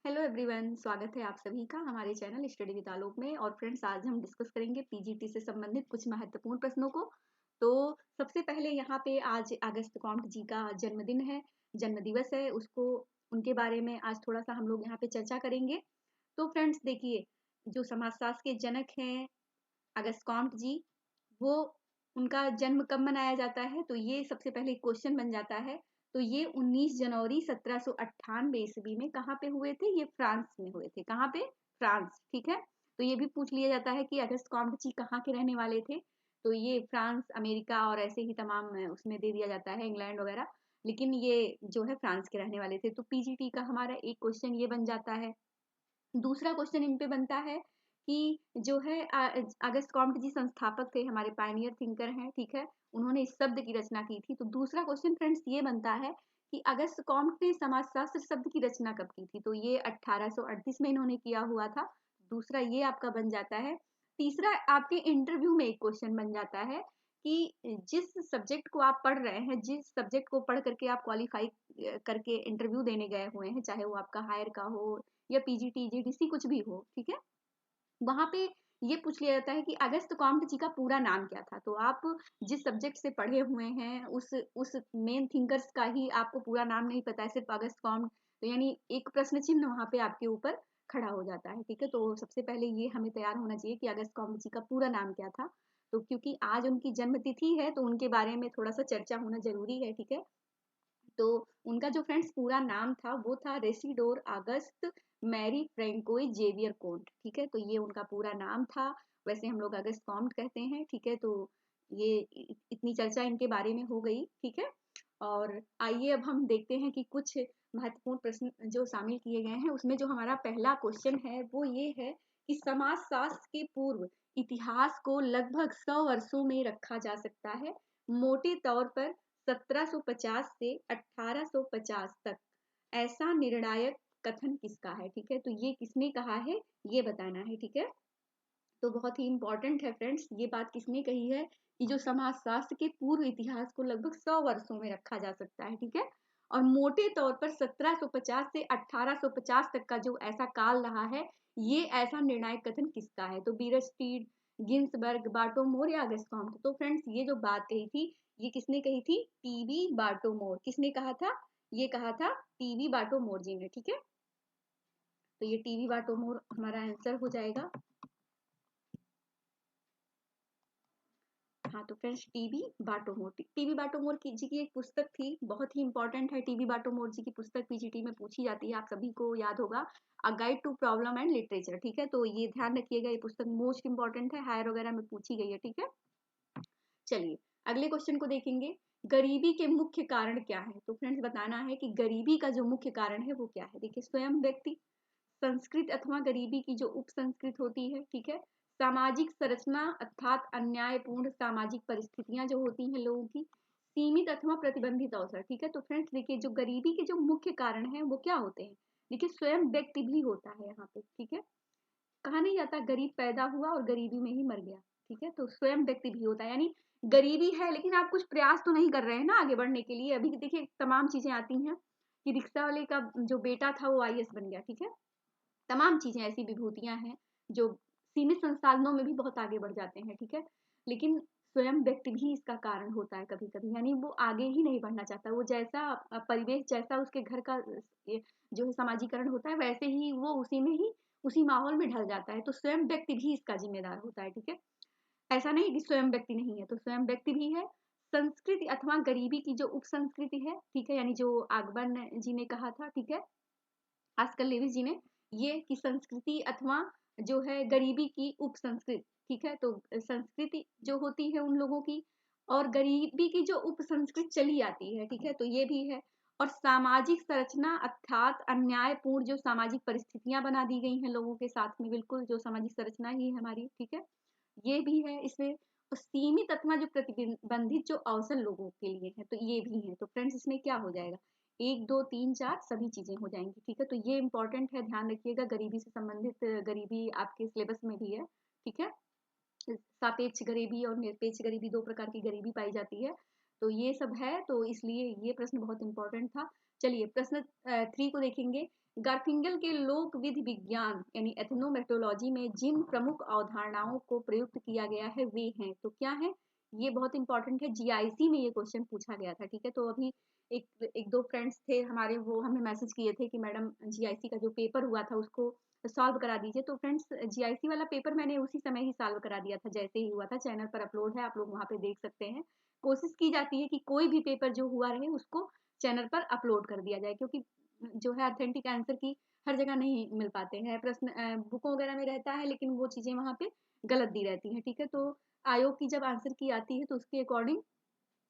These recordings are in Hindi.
हेलो एवरीवन, स्वागत है आप सभी का हमारे चैनल स्टडी विद आलोक में। और फ्रेंड्स, आज हम डिस्कस करेंगे पीजीटी से संबंधित कुछ महत्वपूर्ण प्रश्नों को। तो सबसे पहले यहाँ पे आज अगस्त कॉम्ट जी का जन्मदिन है, जन्मदिवस है, उसको उनके बारे में आज थोड़ा सा हम लोग यहाँ पे चर्चा करेंगे। तो फ्रेंड्स देखिए, जो समाजशास्त्र के जनक हैं अगस्त कॉम्ट जी, वो उनका जन्म कब मनाया जाता है, तो ये सबसे पहले क्वेश्चन बन जाता है। तो ये 19 जनवरी 1798 ईस्वी में कहाँ पे हुए थे? ये फ्रांस में हुए थे। कहाँ पे? फ्रांस। ठीक है। तो ये भी पूछ लिया जाता है कि अगस्त कॉम्ट जी कहाँ के रहने वाले थे। तो ये फ्रांस, अमेरिका और ऐसे ही तमाम उसमें दे दिया जाता है, इंग्लैंड वगैरह, लेकिन ये जो है फ्रांस के रहने वाले थे। तो पीजीटी का हमारा एक क्वेश्चन ये बन जाता है। दूसरा क्वेश्चन इन पे बनता है कि जो है अगस्त कॉम्ट जी संस्थापक थे, हमारे पायनियर थिंकर हैं। ठीक है, उन्होंने इस शब्द की रचना की थी। तो दूसरा क्वेश्चन फ्रेंड्स ये बनता है कि अगस्त कॉम्ट ने समाजशास्त्र शब्द की रचना कब की थी? तो ये 1838 में इन्होंने किया हुआ था। दूसरा ये आपका बन जाता है। तीसरा आपके इंटरव्यू में एक क्वेश्चन बन जाता है कि जिस सब्जेक्ट को आप पढ़ रहे हैं, जिस सब्जेक्ट को पढ़ करके आप क्वालिफाई करके इंटरव्यू देने गए हुए हैं, चाहे वो आपका हायर का हो या पीजीटी जीडीसी कुछ भी हो, ठीक है, वहां पे ये पूछ लिया जाता है कि अगस्त कॉम्ट जी का पूरा नाम क्या था। तो आप जिस सब्जेक्ट से पढ़े हुए हैं, उस मेन थिंकर्स का ही आपको पूरा नाम नहीं पता है, सिर्फ अगस्त कॉम्ट, तो यानी एक प्रश्न चिन्ह वहां पे आपके ऊपर खड़ा हो जाता है। ठीक है, तो सबसे पहले ये हमें तैयार होना चाहिए कि अगस्त कॉम्ट जी का पूरा नाम क्या था। तो क्योंकि आज उनकी जन्म तिथि है, तो उनके बारे में थोड़ा सा चर्चा होना जरूरी है। ठीक है, तो उनका जो फ्रेंड्स पूरा नाम था वो था रेसिडोर अगस्त मैरी फ्रेंकोई जेवियर कोंट। ठीक है, तो ये उनका पूरा नाम था। वैसे हम लोग अगस्त कॉम्ट कहते हैं। ठीक है, तो ये इतनी चर्चा इनके बारे में हो गई। ठीक है, और आइए अब हम देखते हैं कि कुछ महत्वपूर्ण प्रश्न जो शामिल किए गए हैं, उसमें जो हमारा पहला क्वेश्चन है वो ये है कि समाजशास्त्र के पूर्व इतिहास को लगभग 100 वर्षों में रखा जा सकता है। मोटे तौर पर 1750 से 1850 तक। ऐसा निर्णायक कथन किसका है? ठीक है, तो ये किसने कहा है, ये बताना है। ठीक है, तो बहुत ही इंपॉर्टेंट है फ्रेंड्स, ये बात किसने कही है कि जो समाजशास्त्र के पूर्व इतिहास को लगभग 100 वर्षों में रखा जा सकता है। ठीक है, और मोटे तौर पर 1750 से 1850 तक का जो ऐसा काल रहा है, ये ऐसा निर्णायक कथन किसका है? तो बीरस्टीड, गिन्सबर्ग, बाटोमोर या अगस्त कॉम्ट? तो फ्रेंड्स, ये जो बात कही थी, ये किसने कही थी? टीबी बाटोमोर। किसने कहा था? ये कहा था टीबी बाटोमोर जी ने। ठीक है, तो ये टीबी बाटोमोर हमारा आंसर हो जाएगा। हाँ, तो फ्रेंड्स, टीबी बाटोमोर जी की एक पुस्तक थी, बहुत ही इंपॉर्टेंट है। टीबी बाटोमोर जी की पुस्तक पीजीटी में पूछी जाती है, आप सभी को याद होगा, a guide to problem and literature. ठीक है, तो ये ध्यान रखिएगा, ये पुस्तक मोस्ट इंपॉर्टेंट है, हायर वगैरह में पूछी गई है। ठीक है, चलिए अगले क्वेश्चन को देखेंगे। गरीबी के मुख्य कारण क्या है? तो फ्रेंड्स, बताना है कि गरीबी का जो मुख्य कारण है वो क्या है। देखिए, स्वयं व्यक्ति, संस्कृत अथवा गरीबी की जो उप संस्कृत होती है। ठीक है, सामाजिक संरचना अर्थात अन्यायपूर्ण सामाजिक परिस्थितियां जो होती हैं लोगों की, सीमित अथवा प्रतिबंधित अवसर। ठीक है, तो फ्रेंड्स देखिए, जो गरीबी के जो मुख्य कारण हैं वो क्या होते हैं? देखिए, स्वयं व्यक्ति भी होता है यहाँ पे। ठीक है, कहा नहीं जाता गरीब पैदा हुआ और गरीबी में ही मर गया। ठीक है, तो स्वयं व्यक्ति भी होता है, यानी गरीबी है लेकिन आप कुछ प्रयास तो नहीं कर रहे हैं ना आगे बढ़ने के लिए। अभी देखिए तमाम चीजें आती हैं कि रिक्शा वाले का जो बेटा था वो आईएएस बन गया। ठीक है, तमाम चीजें ऐसी विभूतियां हैं जो सीमित संसाधनों में भी बहुत आगे बढ़ जाते हैं। ठीक है, लेकिन स्वयं व्यक्ति भी इसका कारण होता है कभी कभी, यानी वो आगे ही नहीं बढ़ना चाहता। वो जैसा परिवेश, जैसा उसके घर का जो है समाजीकरण होता है, वैसे ही वो उसी में ही, उसी माहौल में ढल जाता है। तो स्वयं व्यक्ति भी इसका जिम्मेदार होता है। ठीक है, ऐसा नहीं कि स्वयं व्यक्ति नहीं है, तो स्वयं व्यक्ति भी है। संस्कृति अथवा गरीबी की जो उप संस्कृति है, ठीक है, यानी जो आगबन जी ने कहा था, ठीक है, आजकल लेविस जी ने, ये कि संस्कृति अथवा जो है गरीबी की उप संस्कृति। ठीक है, तो संस्कृति जो होती है उन लोगों की, और गरीबी की जो उप संस्कृति चली आती है। ठीक है, तो ये भी है। और सामाजिक संरचना अर्थात अन्यायपूर्ण जो सामाजिक परिस्थितियां बना दी गई हैं लोगों के साथ में, बिल्कुल जो सामाजिक संरचना ही है हमारी। ठीक है, ये भी है इसमें। और सीमित अथवा जो प्रतिबंधित जो अवसर लोगों के लिए है, तो ये भी है। तो फ्रेंड्स, इसमें क्या हो जाएगा? 1 2 3 4 सभी चीजें हो जाएंगी। ठीक है, तो ये इंपॉर्टेंट है, ध्यान रखिएगा, गरीबी से संबंधित गरीबी आपके सिलेबस में भी है। ठीक है, सापेक्ष गरीबी और निरपेक्ष गरीबी, 2 प्रकार की गरीबी पाई जाती है। तो ये सब है, तो इसलिए ये प्रश्न बहुत इंपॉर्टेंट था। चलिए प्रश्न 3 को देखेंगे। गार्फिंगल के लोक विधि विज्ञान यानी एथनोमेटोलॉजी में जिन प्रमुख अवधारणाओं को प्रयुक्त किया गया है वे हैं, तो क्या है, ये बहुत इंपॉर्टेंट है, जीआईसी में ये क्वेश्चन पूछा गया था। ठीक है, तो अभी एक दो फ्रेंड्स थे हमारे, वो हमें मैसेज किए थे कि मैडम जीआईसी का जो पेपर हुआ था उसको सॉल्व करा दीजिए। तो फ्रेंड्स जीआईसी वाला पेपर मैंने उसी समय ही सॉल्व करा दिया था जैसे ही हुआ था, चैनल पर अपलोड है, आप लोग वहाँ पे देख सकते हैं। कोशिश की जाती है कि कोई भी पेपर जो हुआ रहे उसको चैनल पर अपलोड कर दिया जाए, क्योंकि जो है ऑथेंटिक आंसर की हर जगह नहीं मिल पाते हैं, प्रश्न बुकों वगैरह में रहता है लेकिन वो चीजें वहाँ पे गलत दी रहती हैं। ठीक है, तो आयोग की जब आंसर की आती है तो उसके अकॉर्डिंग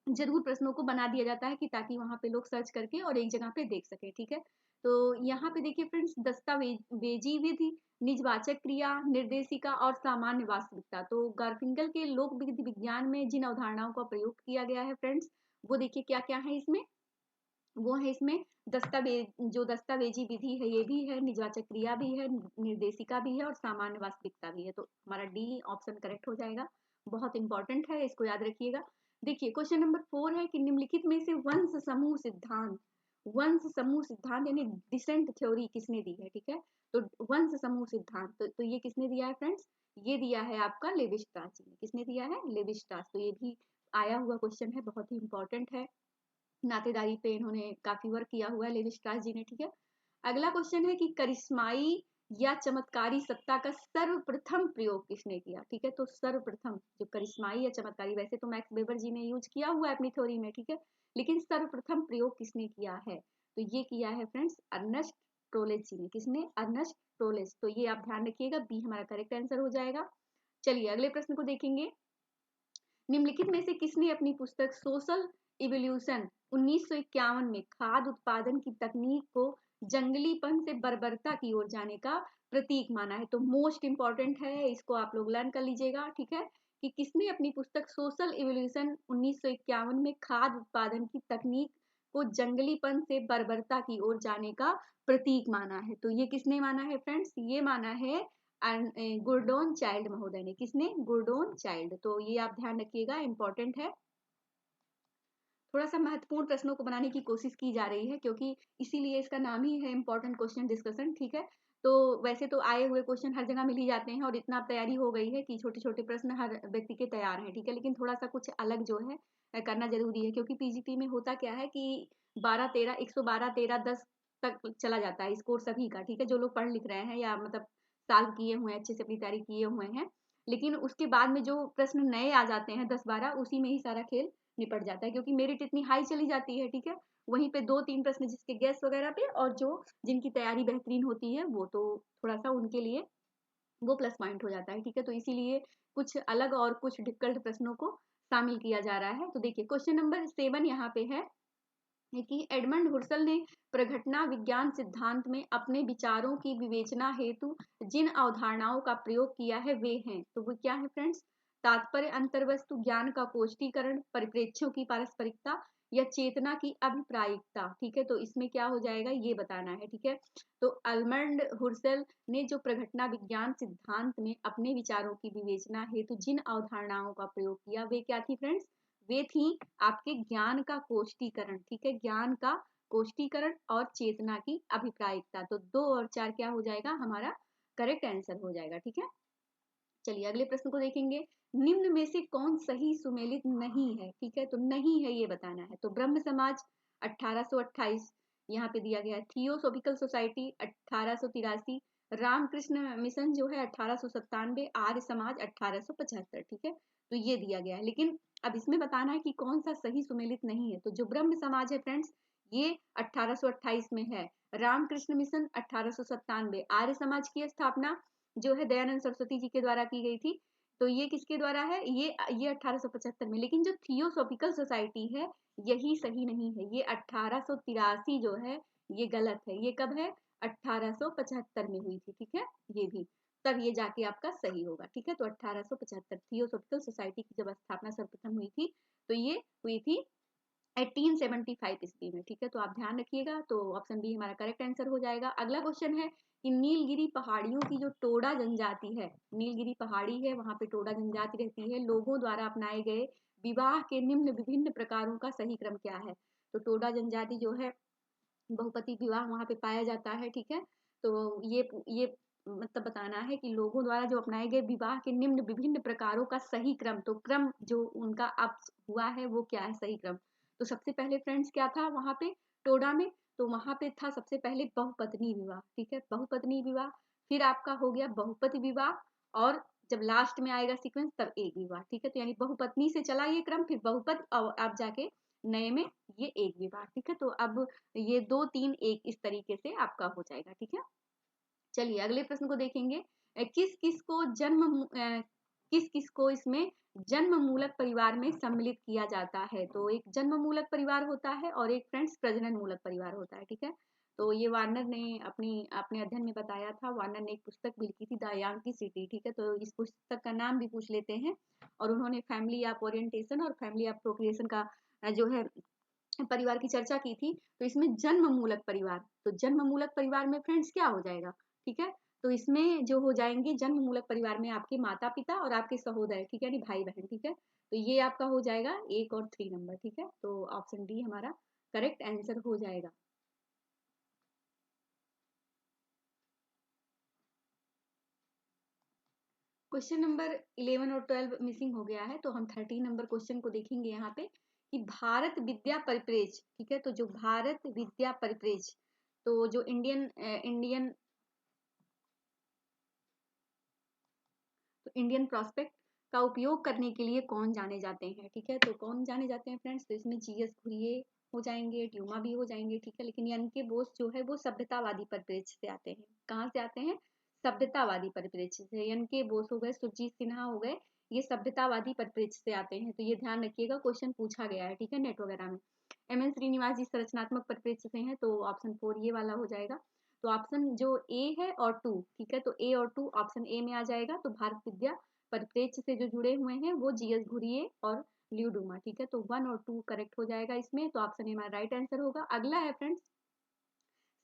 जरूर प्रश्नों को बना दिया जाता है कि ताकि वहां पे लोग सर्च करके और एक जगह पे देख सके। ठीक है, तो यहाँ पे देखिए फ्रेंड्स, दस्तावेजी विधि, निजवाचक क्रिया, निर्देशिका और सामान्य वास्तविकता। तो गार्फिंगल के लोक विधि विज्ञान में जिन अवधारणाओं का प्रयोग किया गया है फ्रेंड्स, वो देखिए क्या क्या है इसमें। वो है इसमें जो दस्तावेजी विधि है ये भी है, निजवाचक क्रिया भी है, निर्देशिका भी है और सामान्य वास्तविकता भी है। तो हमारा डी ऑप्शन करेक्ट हो जाएगा, बहुत इंपॉर्टेंट है, इसको याद रखिएगा। देखिए क्वेश्चन नंबर 4 है कि निम्नलिखित में से वंश समूह सिद्धांत यानी डिसेंट थ्योरी किसने दी है। ठीक है, तो वंश समूह सिद्धांत तो ये किसने दिया है फ्रेंड्स, ये दिया है आपका लेविस्ट्रास जी ने। किसने दिया है, लेविस्ट्रास। तो ये भी आया हुआ क्वेश्चन है, बहुत ही इंपॉर्टेंट है, नातेदारी पे इन्होंने काफी वर्क किया हुआ है लेविस्ट्रास जी ने। ठीक है, अगला क्वेश्चन है कि करिश्माई या चमत्कारी सत्ता का सर्वप्रथम प्रयोग किसने किया। ठीक है, तो सर्वप्रथम जो करिश्माई या चमत्कारी, वैसे तो मैक्स वेबर जी ने यूज किया हुआ है अपनी थ्योरी में, ठीक है, लेकिन सर्वप्रथम प्रयोग किसने किया है, तो ये किया है फ्रेंड्स अर्नस्ट टोलेज जी ने। किसने, अर्नस्ट टोलेज। तो ये आप ध्यान रखिएगा, बी हमारा करेक्ट आंसर हो जाएगा। चलिए अगले प्रश्न को देखेंगे। निम्नलिखित में से किसने अपनी पुस्तक सोशल इवोल्यूशन 1951 में खाद्य उत्पादन की तकनीक को जंगलीपन से बर्बरता की ओर जाने का प्रतीक माना है। तो मोस्ट इंपॉर्टेंट है, इसको आप लोग लर्न कर लीजिएगा। ठीक है, कि किसने अपनी पुस्तक सोशल इवोल्यूशन 1951 में खाद्य उत्पादन की तकनीक को जंगलीपन से बर्बरता की ओर जाने का प्रतीक माना है। तो ये किसने माना है फ्रेंड्स, ये माना है गुरडोन चाइल्ड महोदय ने। किसने, गुरडोन चाइल्ड। तो ये आप ध्यान रखिएगा, इंपॉर्टेंट है। थोड़ा सा महत्वपूर्ण प्रश्नों को बनाने की कोशिश की जा रही है, क्योंकि इसीलिए इसका नाम ही है इंपॉर्टेंट क्वेश्चन डिस्कशन। ठीक है, तो वैसे तो आए हुए क्वेश्चन हर जगह मिल ही जाते हैं और इतना तैयारी हो गई है कि छोटे छोटे प्रश्न हर व्यक्ति के तैयार हैं। ठीक है, लेकिन थोड़ा सा कुछ अलग जो है करना जरूरी है, क्योंकि पीजीटी में होता क्या है कि 12-13 112-13-10 तक चला जाता है स्कोर सभी का। ठीक है, जो लोग पढ़ लिख रहे हैं या मतलब साल किए हुए हैं, अच्छे से अपनी तैयारी किए हुए हैं, लेकिन उसके बाद में जो प्रश्न नए आ जाते हैं 10-12, उसी में ही सारा खेल निपट जाता है, क्योंकि मेरिट इतनी हाई चली जाती है। ठीक है, वहीं पे 2-3 प्रश्न जिसके गैस वगैरह पे और जो जिनकी तैयारी बेहतरीन होती है वो तो थोड़ा सा उनके लिए वो प्लस पॉइंट हो जाता है। ठीक है, तो इसीलिए कुछ अलग और कुछ डिफिकल्ट प्रश्नों को शामिल किया जा रहा है। तो देखिए क्वेश्चन नंबर 7 यहाँ पे है कि एडमंड हुर्सल ने प्रघटना विज्ञान सिद्धांत में अपने विचारों की विवेचना हेतु जिन अवधारणाओं का प्रयोग किया है वे हैं। तो वो क्या है फ्रेंड्स, तात्पर्य अंतर्वस्तु ज्ञान का कोष्टीकरण, परिप्रेक्ष्यों की पारस्परिकता या चेतना की अभिप्रायिकता। ठीक है, तो इसमें क्या हो जाएगा ये बताना है। ठीक है, तो एडमंड हुर्सल ने जो प्रघटना विज्ञान सिद्धांत में अपने विचारों की विवेचना हेतु जिन अवधारणाओं का प्रयोग किया वे क्या थी फ्रेंड्स, वे थी आपके ज्ञान का कोष्टीकरण। ठीक है, ज्ञान का कोष्टीकरण और चेतना की अभिप्रायिकता। तो 2 और 4 क्या हो जाएगा, हमारा करेक्ट आंसर हो जाएगा। ठीक है, चलिए अगले प्रश्न को देखेंगे। निम्न में से कौन सही सुमेलित नहीं है। ठीक है, तो नहीं है ये बताना है। तो ब्रह्म समाज 1828 यहाँ पे दिया गया है, थियोसोफिकल सोसाइटी 1883, रामकृष्ण मिशन जो है 1897, आर्य समाज 1875। ठीक है, तो ये दिया गया है, लेकिन अब इसमें बताना है कि कौन सा सही सुमेलित नहीं है। तो जो ब्रह्म समाज है फ्रेंड्स ये 1828 में है, रामकृष्ण मिशन 1897, आर्य समाज की स्थापना जो है दयानंद सरस्वती जी के द्वारा की गई थी, तो ये किसके द्वारा है, ये 1875 में। लेकिन जो थियोसॉफिकल सोसाइटी है यही सही नहीं है, ये 1883 जो है ये गलत है। ये कब है, 1875 में हुई थी। ठीक है, ये भी तब ये जाके आपका सही होगा। ठीक है, तो 1875 थियोसॉफिकल सोसाइटी की जब स्थापना सर्वप्रथम हुई थी तो ये हुई थी 1875 ईस्वी में। ठीक है, तो आप ध्यान रखिएगा, तो ऑप्शन बी हमारा करेक्ट आंसर हो जाएगा। अगला क्वेश्चन है कि नीलगिरी पहाड़ियों की जो टोडा जनजाति है, नीलगिरी पहाड़ी है वहां पे टोडा जनजाति रहती है, लोगों द्वारा अपनाए गए विवाह के निम्न विभिन्न प्रकारों का सही क्रम क्या है। तो टोडा जनजाति जो है बहुपति विवाह वहाँ पे पाया जाता है, ठीक है। तो ये मतलब बताना है कि लोगों द्वारा जो अपनाए गए विवाह के निम्न विभिन्न प्रकारों का सही क्रम, तो क्रम जो उनका अब हुआ है वो क्या है सही क्रम। तो सबसे पहले फ्रेंड्स क्या था वहाँ पे टोडा में, तो वहाँ पे था सबसे पहले बहुपत्नी विवाह, ठीक है, बहुपत्नी विवाह। फिर आपका हो गया बहुपति विवाह, और जब लास्ट में आएगा सीक्वेंस तब एक विवाह, ठीक है। तो यानी बहुपत्नी से चला ये क्रम, फिर बहुपत, और अब जाके नए में ये एक विवाह, ठीक है। तो अब ये 2 3 1 इस तरीके से आपका हो जाएगा, ठीक है। चलिए अगले प्रश्न को देखेंगे। किस किस को किस किस को इसमें जन्म मूलक परिवार में सम्मिलित किया जाता है। तो एक जन्म मूलक परिवार होता है और एक फ्रेंड्स प्रजनन मूलक परिवार होता है, ठीक है। तो ये वार्नर ने अपने अध्ययन में बताया था। वार्नर ने एक पुस्तक भी लिखी थी, द यांकी सिटी, ठीक है। तो इस पुस्तक का नाम भी पूछ लेते हैं। और उन्होंने फैमिली ऑफ ओरिएंटेशन और फैमिली ऑफ प्रोक्रिएशन का जो है परिवार की चर्चा की थी। तो इसमें जन्म मूलक परिवार, तो जन्म मूलक परिवार में फ्रेंड्स क्या हो जाएगा, ठीक है। तो इसमें जो हो जाएंगे जन्म मूलक परिवार में आपके माता पिता और आपके सहोदर, ठीक है, यानी भाई बहन, ठीक है। तो ये आपका हो जाएगा 1 और 3 नंबर, ठीक है। तो ऑप्शन डी हमारा करेक्ट आंसर हो जाएगा। क्वेश्चन नंबर 11 और 12 मिसिंग हो गया है, तो हम 13 नंबर क्वेश्चन को देखेंगे यहाँ पे कि भारत विद्या परिप्रेक्ष्य, ठीक है। तो जो भारत विद्या परिप्रेक्ष्य, तो जो इंडियन प्रोस्पेक्ट का उपयोग करने के लिए कौन जाने जाते हैं, ठीक है। तो कौन जाने जाते हैं फ्रेंड्स, तो इसमें जीएस घुरिये हो जाएंगे, ट्यूमा भी हो जाएंगे, ठीक है। लेकिन एन के बोस जो है वो सभ्यतावादी परिप्रेक्ष्य से आते हैं। कहाँ से आते हैं, सभ्यतावादी परिप्रेक्ष्य से। एन के बोस हो गए, सुरजीत सिन्हा हो गए, ये सभ्यतावादी परिप्रेक्ष्य से आते हैं। तो ये ध्यान रखिएगा, क्वेश्चन पूछा गया है, ठीक है, नेट वगैरह में। एम एन श्रीनिवास जी संरचनात्मक परिप्रेक्ष्य से हैं, तो ऑप्शन 4 ये वाला हो जाएगा। तो ऑप्शन जो ए है और 2, ठीक है, तो ए और 2 ऑप्शन ए में आ जाएगा। तो भारत विद्या परिप्रेक्ष्य से जो जुड़े हुए हैं वो जीएस घुरिये और ल्यूडुमा, ठीक है। तो 1 और 2 करेक्ट हो जाएगा इसमें, तो ऑप्शन ए हमारा राइट आंसर होगा। अगला है फ्रेंड्स,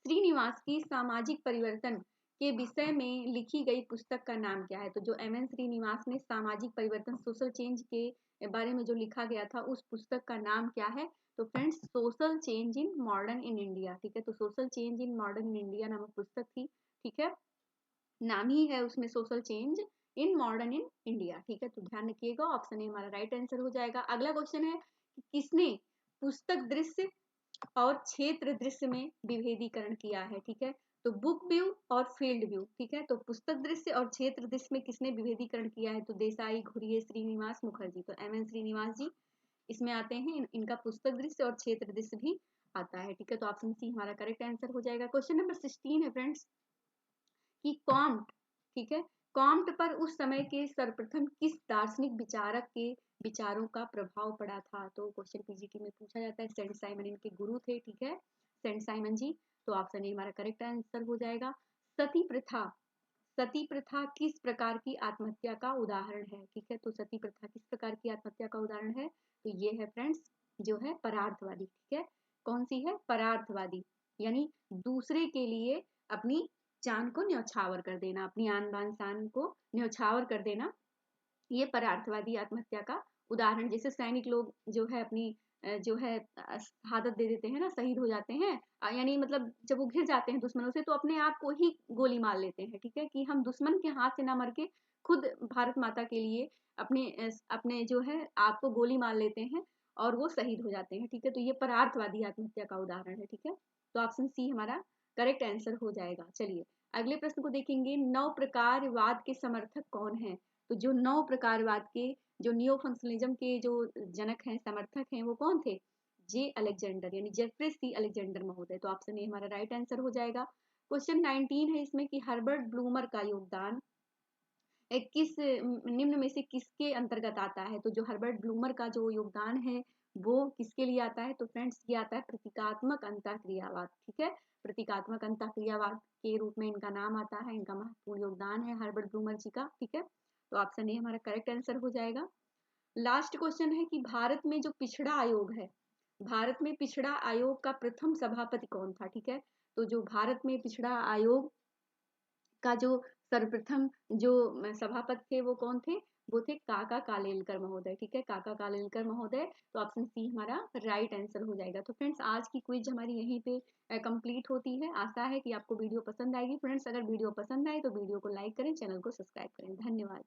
श्रीनिवास की सामाजिक परिवर्तन के विषय में लिखी गई पुस्तक का नाम क्या है। तो जो एम एन श्रीनिवास ने सामाजिक परिवर्तन सोशल चेंज के बारे में जो लिखा गया था उस पुस्तक का नाम क्या है। तो friends social change in modern in India, ठीक है। तो social change in modern in India नामक पुस्तक थी, ठीक है, नाम ही है उसमें social change in modern in India, ठीक है। तो ध्यान रखिएगा, ऑप्शन ए हमारा राइट आंसर हो जाएगा। अगला क्वेश्चन है कि किसने पुस्तक दृश्य और क्षेत्र दृश्य में विभेदीकरण किया है, ठीक है। तो बुक व्यू और फील्ड व्यू, ठीक है। तो पुस्तक दृश्य और क्षेत्र दृश्य में किसने विभेदीकरण किया है। तो देसाई, घुरिये, श्रीनिवास, मुखर्जी। तो एम एन श्रीनिवास जी इसमें आते हैं। इनका पुस्तक दृश्य और क्षेत्र दृश्य भी आता है, ठीक है। तो ऑप्शन सी हमारा करेक्ट आंसर हो जाएगा। क्वेश्चन नंबर 16 है फ्रेंड्स कि कॉम्ट, ठीक है, कॉम्ट पर उस समय के सर्वप्रथम किस दार्शनिक विचारक के विचारों का प्रभाव पड़ा था। तो क्वेश्चन पीजीटी में पूछा जाता है। सेंट साइमन इनके गुरु थे, ठीक है, सेंट साइमन जी। तो ऑप्शन ए हमारा करेक्ट आंसर हो जाएगा। सती प्रथा, सती प्रथा किस प्रकार की आत्महत्या का उदाहरण है, ठीक है। तो सती प्रथा किस प्रकार की आत्महत्या का उदाहरण है। तो ये है फ्रेंड्स जो है परार्थवादी, ठीक है। कौन सी है, परार्थवादी, यानी दूसरे के लिए अपनी जान को न्यौछावर कर देना, अपनी आन बान शान को न्यौछावर कर देना, ये परार्थवादी आत्महत्या का उदाहरण। जैसे सैनिक लोग जो है अपनी जो है शहादत दे देते हैं ना, शहीद हो जाते हैं, यानी मतलब जब वो घिर जाते हैं दुश्मनों से तो अपने आप को ही गोली मार लेते हैं, ठीक है, कि हम दुश्मन के हाथ से ना मर के खुद भारत माता के लिए अपने अपने जो है आपको गोली मार लेते हैं और वो शहीद हो जाते हैं, ठीक है। तो ये परार्थवादी आत्महत्या का उदाहरण है, ठीक है। तो ऑप्शन सी हमारा करेक्ट आंसर हो जाएगा। चलिए अगले प्रश्न को देखेंगे। नव प्रकारवाद के समर्थक कौन है। तो जो नव प्रकारवाद के, जो नियो फंक्शनलिज्म के जो जनक हैं, समर्थक हैं, वो कौन थे, जे अलेक्जेंडर, यानी जेफरे सी अलेक्जेंडर महोदय। तो ऑप्शन ए हमारा राइट आंसर हो जाएगा। क्वेश्चन 19 है इसमें कि हर्बर्ट ब्लूमर का योगदान किस निम्न में से किसके अंतर्गत आता है। तो जो हर्बर्ट ब्लूमर का जो योगदान है वो किसके लिए आता है। तो फ्रेंड्स ये आता है प्रतीकात्मक अंतःक्रियावाद, ठीक है, प्रतीकात्मक अंतःक्रियावाद के रूप में इनका नाम आता है। इनका महत्वपूर्ण योगदान है हर्बर्ट ब्लूमर जी का, ठीक है। तो ऑप्शन ए हमारा करेक्ट आंसर हो जाएगा। लास्ट क्वेश्चन है कि भारत में जो पिछड़ा आयोग है, भारत में पिछड़ा आयोग का प्रथम सभापति कौन था, ठीक है। तो जो भारत में पिछड़ा आयोग का जो सर्वप्रथम जो सभापति थे वो कौन थे, वो थे काका कालेलकर महोदय। ठीक है, काका कालेलकर महोदय। तो ऑप्शन सी हमारा राइट आंसर हो जाएगा। तो फ्रेंड्स आज की क्विज हमारी यहीं पे कंप्लीट होती है। आशा है कि आपको वीडियो पसंद आएगी। फ्रेंड्स अगर वीडियो पसंद आए तो वीडियो को लाइक करें, चैनल को सब्सक्राइब करें। धन्यवाद।